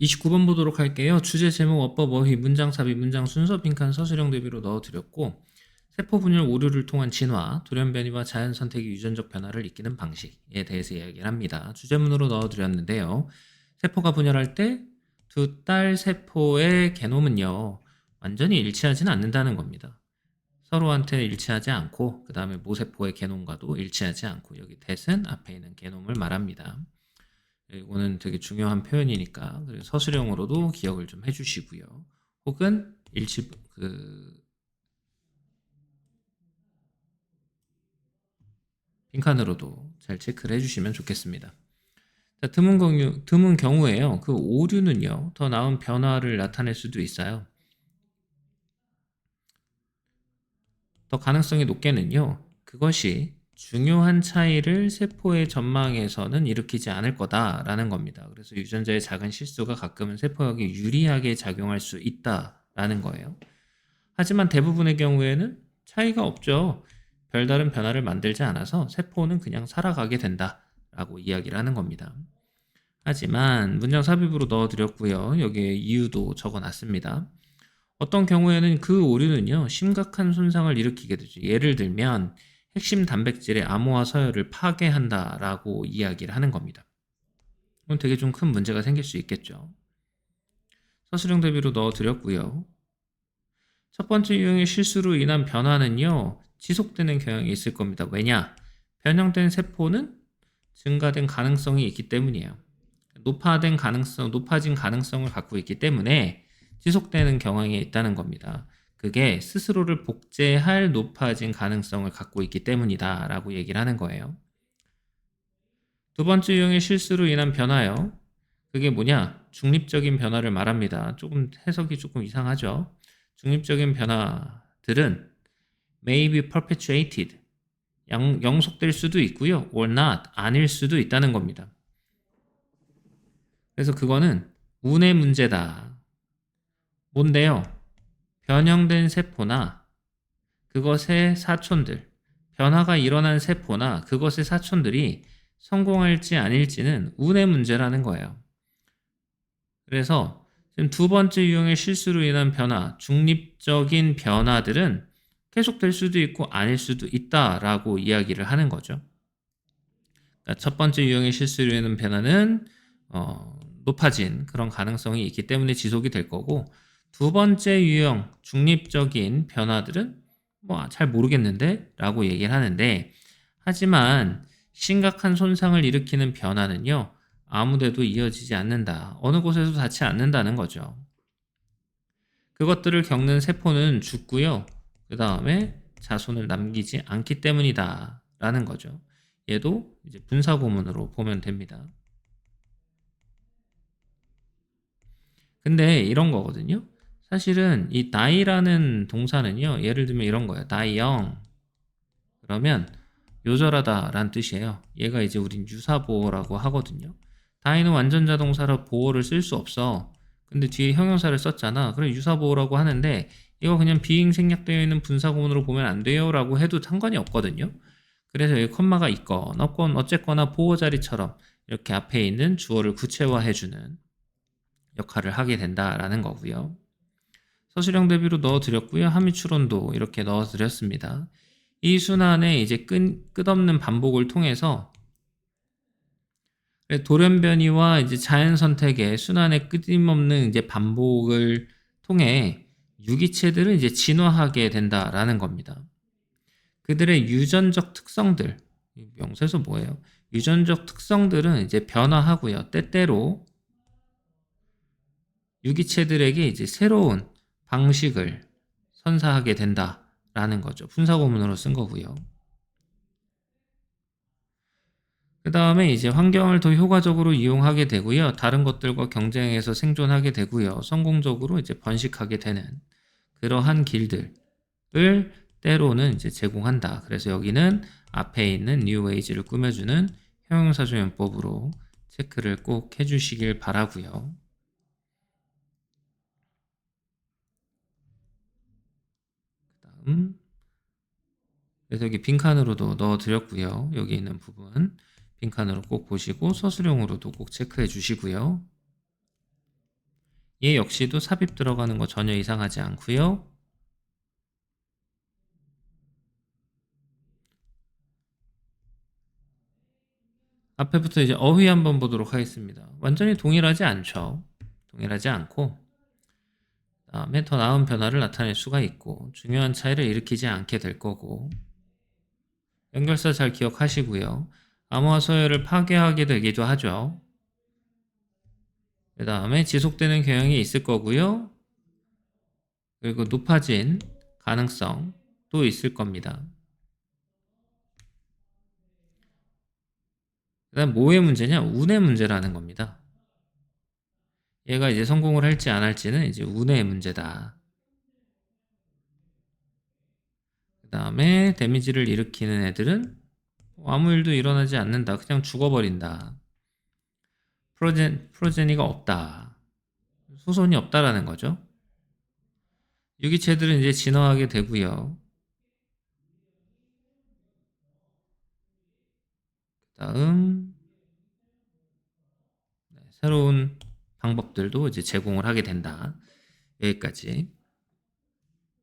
29번 보도록 할게요. 주제, 제목, 어법, 어휘, 문장, 삽입, 문장 순서, 빈칸, 서술형 대비로 넣어드렸고, 세포 분열 오류를 통한 진화, 돌연 변이와 자연 선택의 유전적 변화를 익히는 방식에 대해서 이야기를 합니다. 주제문으로 넣어드렸는데요. 세포가 분열할 때 두 딸 세포의 게놈은요, 완전히 일치하지는 않는다는 겁니다. 서로한테 일치하지 않고, 그 다음에 모세포의 게놈과도 일치하지 않고, 여기 that은 앞에 있는 게놈을 말합니다. 이거는 되게 중요한 표현이니까 서술형으로도 기억을 좀 해주시고요. 혹은 빈칸으로도 잘 체크를 해주시면 좋겠습니다. 자, 드문 경우에요. 그 오류는요, 더 나은 변화를 나타낼 수도 있어요. 더 가능성이 높게는요, 그것이 중요한 차이를 세포의 전망에서는 일으키지 않을 거다라는 겁니다. 그래서 유전자의 작은 실수가 가끔은 세포에게 유리하게 작용할 수 있다라는 거예요. 하지만 대부분의 경우에는 차이가 없죠. 별다른 변화를 만들지 않아서 세포는 그냥 살아가게 된다라고 이야기를 하는 겁니다. 하지만 문장 삽입으로 넣어드렸고요. 여기에 이유도 적어놨습니다. 어떤 경우에는 그 오류는요, 심각한 손상을 일으키게 되죠. 예를 들면 핵심 단백질의 암호화 서열을 파괴한다라고 이야기를 하는 겁니다. 그럼 되게 좀 큰 문제가 생길 수 있겠죠. 서술형 대비로 넣어드렸고요. 첫 번째 유형의 실수로 인한 변화는요, 지속되는 경향이 있을 겁니다. 왜냐? 변형된 세포는 증가된 가능성이 있기 때문이에요. 높아진 가능성을 갖고 있기 때문에 지속되는 경향이 있다는 겁니다. 그게 스스로를 복제할 높아진 가능성을 갖고 있기 때문이다 라고 얘기를 하는 거예요. 두 번째 유형의 실수로 인한 변화요. 그게 뭐냐? 중립적인 변화를 말합니다. 해석이 조금 이상하죠? 중립적인 변화들은 may be perpetuated, 영속될 수도 있고요. or not, 아닐 수도 있다는 겁니다. 그래서 그거는 운의 문제다. 뭔데요? 변형된 세포나 그것의 사촌들, 변화가 일어난 세포나 그것의 사촌들이 성공할지 아닐지는 운의 문제라는 거예요. 그래서 지금 두 번째 유형의 실수로 인한 변화, 중립적인 변화들은 계속될 수도 있고 아닐 수도 있다라고 이야기를 하는 거죠. 그러니까 첫 번째 유형의 실수로 인한 변화는 높아진 그런 가능성이 있기 때문에 지속이 될 거고, 두 번째 유형 중립적인 변화들은 뭐 잘 모르겠는데 라고 얘기를 하는데, 하지만 심각한 손상을 일으키는 변화는요, 아무데도 이어지지 않는다. 어느 곳에도 닿지 않는다는 거죠. 그것들을 겪는 세포는 죽고요. 그 다음에 자손을 남기지 않기 때문이다 라는 거죠. 얘도 이제 분사구문으로 보면 됩니다. 근데 이런 거거든요. 사실은 이 die라는 동사는요, 예를 들면 이런 거예요. die young. 그러면 요절하다 라는 뜻이에요. 얘가 이제 우린 유사보호라고 하거든요. die는 완전자 동사로 보호를 쓸 수 없어. 근데 뒤에 형용사를 썼잖아. 그럼 유사보호라고 하는데 이거 그냥 비잉 생략되어 있는 분사구문으로 보면 안 돼요 라고 해도 상관이 없거든요. 그래서 여기 컴마가 있건 없건 어쨌거나 보호 자리처럼 이렇게 앞에 있는 주어를 구체화해주는 역할을 하게 된다라는 거고요. 서술형 대비로 넣어드렸고요. 함의 추론도 이렇게 넣어드렸습니다. 이 순환의 이제 끝없는 반복을 통해서 돌연변이와 이제 자연 선택의 순환의 끊임없는 이제 반복을 통해 유기체들은 이제 진화하게 된다라는 겁니다. 그들의 유전적 특성들, 명사에서 뭐예요? 유전적 특성들은 이제 변화하고요. 때때로 유기체들에게 이제 새로운 방식을 선사하게 된다라는 거죠. 분사구문으로 쓴 거고요. 그 다음에 이제 환경을 더 효과적으로 이용하게 되고요. 다른 것들과 경쟁해서 생존하게 되고요. 성공적으로 이제 번식하게 되는 그러한 길들을 때로는 이제 제공한다. 그래서 여기는 앞에 있는 new ways를 꾸며주는 형용사조연법으로 체크를 꼭 해주시길 바라고요. 그래서 여기 빈칸으로도 넣어드렸고요. 여기 있는 부분 빈칸으로 꼭 보시고 서술형으로도 꼭 체크해 주시고요. 얘 역시도 삽입 들어가는 거 전혀 이상하지 않고요. 앞에부터 이제 어휘 한번 보도록 하겠습니다. 완전히 동일하지 않죠. 동일하지 않고 다음에 더 나은 변화를 나타낼 수가 있고 중요한 차이를 일으키지 않게 될 거고 연결사 잘 기억하시고요. 암호화 서열을 파괴하게 되기도 하죠. 그 다음에 지속되는 경향이 있을 거고요. 그리고 높아진 가능성도 있을 겁니다. 그 다음 뭐의 문제냐? 운의 문제라는 겁니다. 얘가 이제 성공을 할지 안 할지는 이제 운의 문제다. 그 다음에 데미지를 일으키는 애들은 아무 일도 일어나지 않는다. 그냥 죽어버린다. 프로제니가 없다. 후손이 없다라는 거죠. 유기체들은 이제 진화하게 되고요. 다음 새로운 방법들도 이제 제공을 하게 된다. 여기까지.